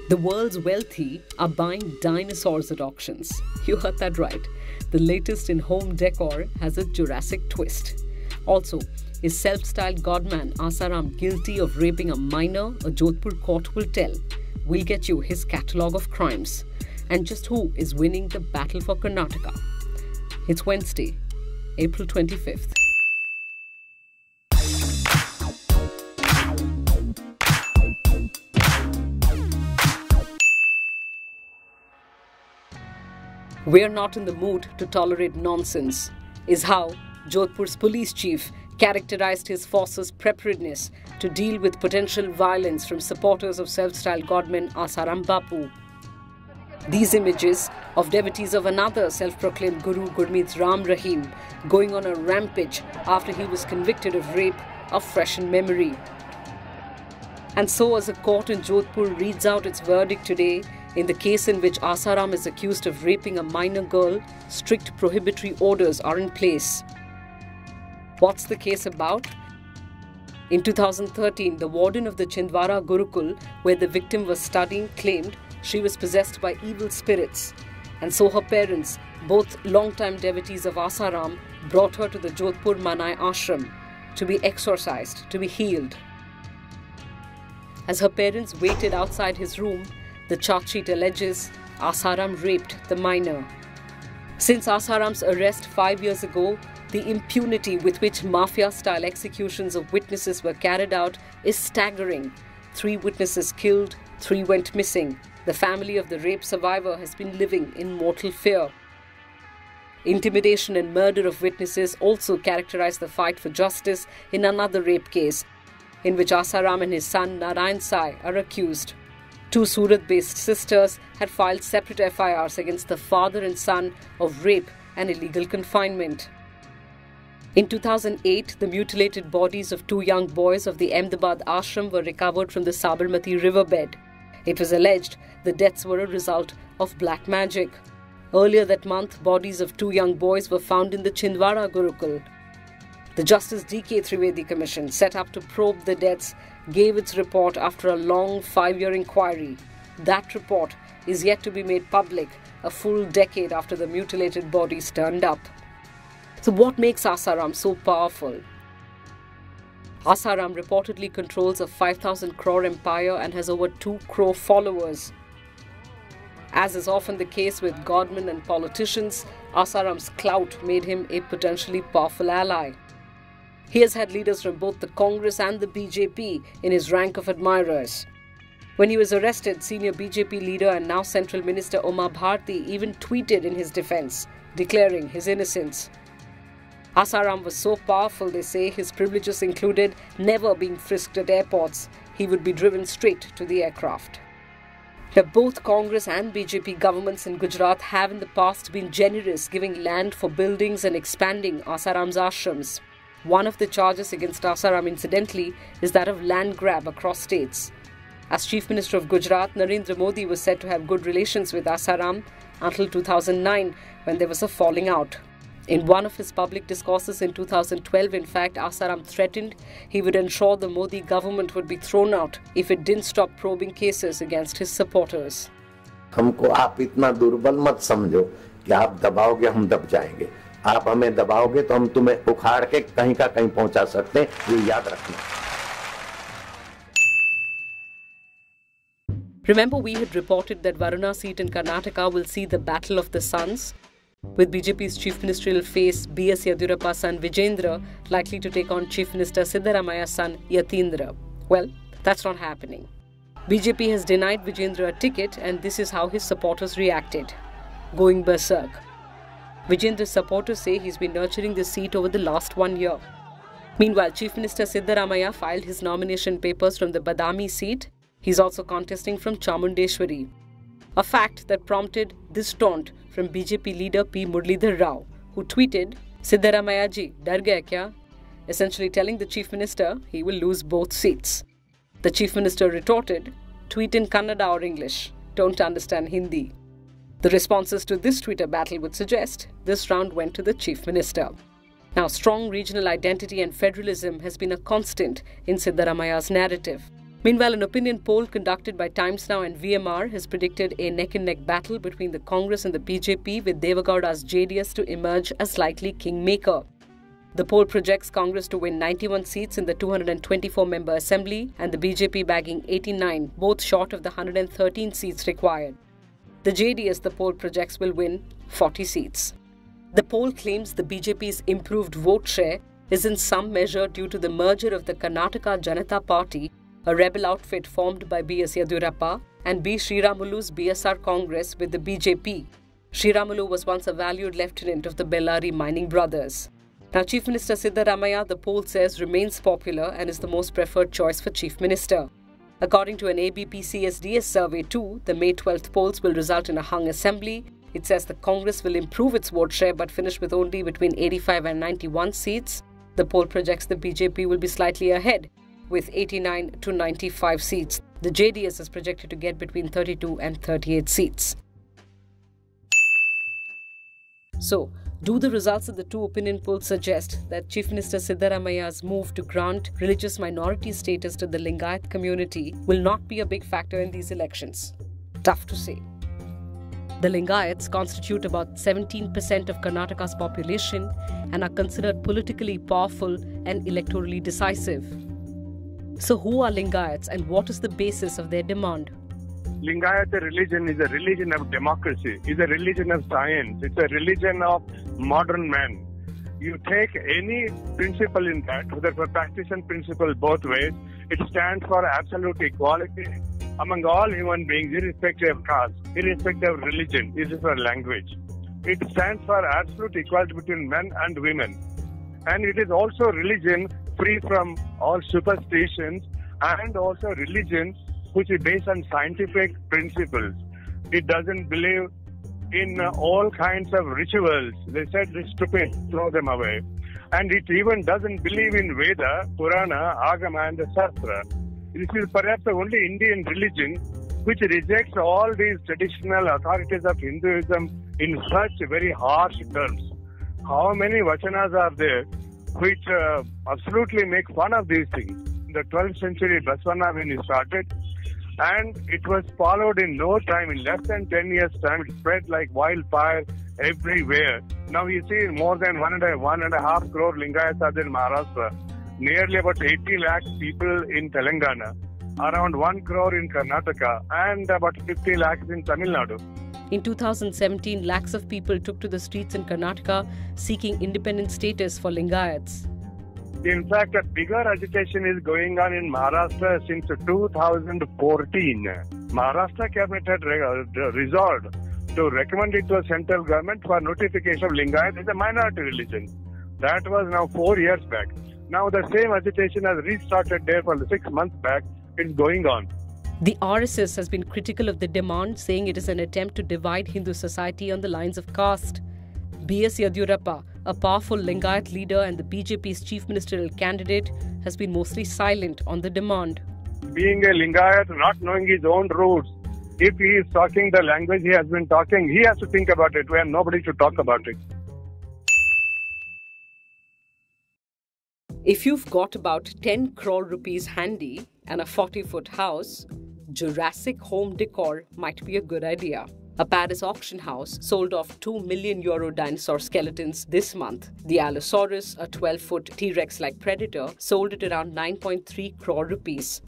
The world's wealthy are buying dinosaurs at auctions. You heard that right. The latest in home decor has a Jurassic twist. Also, is self-styled godman Asaram guilty of raping a minor? A Jodhpur court will tell. We'll get you his catalogue of crimes. And just who is winning the battle for Karnataka. It's Wednesday, April 25th. We're not in the mood to tolerate nonsense, is how Jodhpur's police chief characterized his force's preparedness to deal with potential violence from supporters of self-styled godman Asaram Bapu. These images of devotees of another self-proclaimed Guru Gurmeet's Ram Rahim going on a rampage after he was convicted of rape are fresh in memory. And so as a court in Jodhpur reads out its verdict today, in the case in which Asaram is accused of raping a minor girl, strict prohibitory orders are in place. What's the case about? In 2013, the warden of the Chhindwara Gurukul, where the victim was studying, claimed she was possessed by evil spirits. And so her parents, both long-time devotees of Asaram, brought her to the Jodhpur Manai ashram to be exorcised, to be healed. As her parents waited outside his room, the charge sheet alleges Asaram raped the minor. Since Asaram's arrest 5 years ago, the impunity with which mafia-style executions of witnesses were carried out is staggering. 3 witnesses killed, 3 went missing. The family of the rape survivor has been living in mortal fear. Intimidation and murder of witnesses also characterize the fight for justice in another rape case, in which Asaram and his son Narayan Sai are accused. 2 Surat-based sisters had filed separate FIRs against the father and son of rape and illegal confinement. In 2008, the mutilated bodies of 2 young boys of the Ahmedabad ashram were recovered from the Sabarmati riverbed. It was alleged the deaths were a result of black magic. Earlier that month, bodies of 2 young boys were found in the Chhindwara Gurukul. The Justice D.K. Trivedi Commission, set up to probe the deaths, gave its report after a long 5-year inquiry. That report is yet to be made public, a full decade after the mutilated bodies turned up. So what makes Asaram so powerful? Asaram reportedly controls a 5,000 crore empire and has over 2 crore followers. As is often the case with godmen and politicians, Asaram's clout made him a potentially powerful ally. He has had leaders from both the Congress and the BJP in his rank of admirers. When he was arrested, senior BJP leader and now Central Minister Uma Bharti even tweeted in his defense, declaring his innocence. Asaram was so powerful, they say, his privileges included never being frisked at airports. He would be driven straight to the aircraft. Now, both Congress and BJP governments in Gujarat have in the past been generous, giving land for buildings and expanding Asaram's ashrams. One of the charges against Asaram, incidentally, is that of land grab across states. As Chief Minister of Gujarat, Narendra Modi was said to have good relations with Asaram until 2009, when there was a falling out. In one of his public discourses in 2012, in fact, Asaram threatened he would ensure the Modi government would be thrown out if it didn't stop probing cases against his supporters. हमको आप इतना दुर्बल मत समझो कि आप दबाओगे हम दब जाएंगे. आप हमें दबाओगे तो हम तुम्हें उखाड़ के कहीं का कहीं पहुंचा सकते हैं, ये याद रखना. Remember, we had reported that Varuna seat in Karnataka will see the Battle of the Sons, with BJP's Chief Ministerial face B.S. Yediyurappa's son Vijendra likely to take on Chief Minister Siddaramaya's son Yatindra. Well, that's not happening. BJP has denied Vijendra a ticket, and this is how his supporters reacted, going berserk. Vijendra's supporters say he's been nurturing the seat over the last 1 year. Meanwhile, Chief Minister Siddaramaya filed his nomination papers from the Badami seat. He's also contesting from Chamundeshwari. A fact that prompted this taunt from BJP leader P. Muralidhar Rao, who tweeted, "Siddaramaya ji, dar gaya kya?" essentially telling the Chief Minister he will lose both seats. The Chief Minister retorted, "Tweet in Kannada or English. Don't understand Hindi." The responses to this Twitter battle would suggest this round went to the Chief Minister. Now, strong regional identity and federalism has been a constant in Siddaramaya's narrative. Meanwhile, an opinion poll conducted by Times Now and VMR has predicted a neck-and-neck battle between the Congress and the BJP, with Devagowda's JDS to emerge as likely kingmaker. The poll projects Congress to win 91 seats in the 224-member assembly and the BJP bagging 89, both short of the 113 seats required. The JDS, the poll projects, will win 40 seats. The poll claims the BJP's improved vote share is in some measure due to the merger of the Karnataka Janata Party, a rebel outfit formed by B.S. Yediyurappa, and B. Sriramulu's BSR Congress with the BJP. Sriramulu was once a valued lieutenant of the Bellary mining brothers. Now, Chief Minister Siddaramaiah, the poll says, remains popular and is the most preferred choice for Chief Minister. According to an ABP CSDS survey too, the May 12th polls will result in a hung assembly. It says the Congress will improve its vote share but finish with only between 85 and 91 seats. The poll projects the BJP will be slightly ahead with 89 to 95 seats. The JDS is projected to get between 32 and 38 seats. So, do the results of the two opinion polls suggest that Chief Minister Siddaramaiah's move to grant religious minority status to the Lingayat community will not be a big factor in these elections? Tough to say. The Lingayats constitute about 17% of Karnataka's population and are considered politically powerful and electorally decisive. So who are Lingayats and what is the basis of their demand? Lingayat religion is a religion of democracy, is a religion of science, it's a religion of modern man. You take any principle in that, whether for practice and principle both ways, it stands for absolute equality among all human beings, irrespective of caste, irrespective of religion, irrespective of language. It stands for absolute equality between men and women. And it is also religion free from all superstitions and also religion which is based on scientific principles. It doesn't believe in all kinds of rituals. They said it's stupid, throw them away. And it even doesn't believe in Veda, Purana, Agama and the Shastra. This is perhaps the only Indian religion which rejects all these traditional authorities of Hinduism in such very harsh terms. How many vachanas are there which absolutely make fun of these things? In the 12th century, Baswana, when he started, and it was followed in no time. In less than 10 years' time, it spread like wildfire everywhere. Now you see more than 1.5 crore Lingayats are in Maharashtra, nearly about 80 lakhs people in Telangana, around 1 crore in Karnataka, and about 50 lakhs in Tamil Nadu. In 2017, lakhs of people took to the streets in Karnataka seeking independent status for Lingayats. In fact, a bigger agitation is going on in Maharashtra since 2014. Maharashtra cabinet had resolved to recommend it to a central government for notification of Lingayat as a minority religion. That was now 4 years back. Now the same agitation has restarted there for 6 months back. It's going on. The RSS has been critical of the demand, saying it is an attempt to divide Hindu society on the lines of caste. B.S. Yediyurappa, a powerful Lingayat leader and the BJP's chief ministerial candidate, has been mostly silent on the demand. Being a Lingayat, not knowing his own roots, if he is talking the language he has been talking, he has to think about it, where nobody should talk about it. If you've got about 10 crore rupees handy and a 40-foot house, Jurassic home decor might be a good idea. A Paris auction house sold off €2 million dinosaur skeletons this month. The Allosaurus, a 12-foot T-Rex-like predator, sold at around 9.3 crore rupees,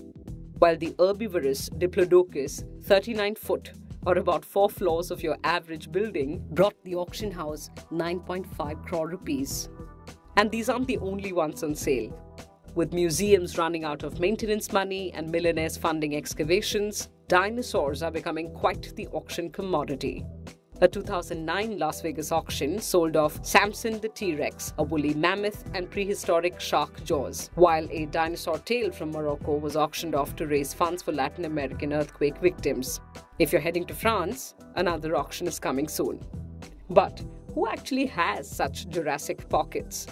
while the herbivorous Diplodocus, 39-foot, or about 4 floors of your average building, brought the auction house 9.5 crore rupees. And these aren't the only ones on sale. With museums running out of maintenance money and millionaires funding excavations, dinosaurs are becoming quite the auction commodity. A 2009 Las Vegas auction sold off Samson the T-Rex, a woolly mammoth, and prehistoric shark jaws, while a dinosaur tail from Morocco was auctioned off to raise funds for Latin American earthquake victims. If you're heading to France, another auction is coming soon. But who actually has such Jurassic pockets?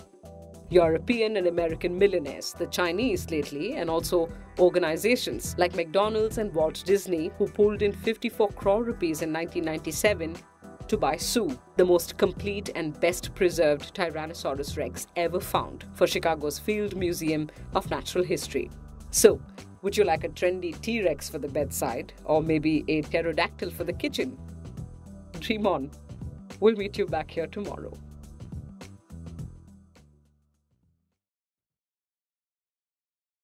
European and American millionaires, the Chinese lately, and also organizations like McDonald's and Walt Disney, who pulled in 54 crore rupees in 1997 to buy Sue, the most complete and best preserved Tyrannosaurus Rex ever found, for Chicago's Field Museum of Natural History. So, Would you like a trendy T-Rex for the bedside, or maybe a pterodactyl for the kitchen? Dream on. We'll meet you back here tomorrow.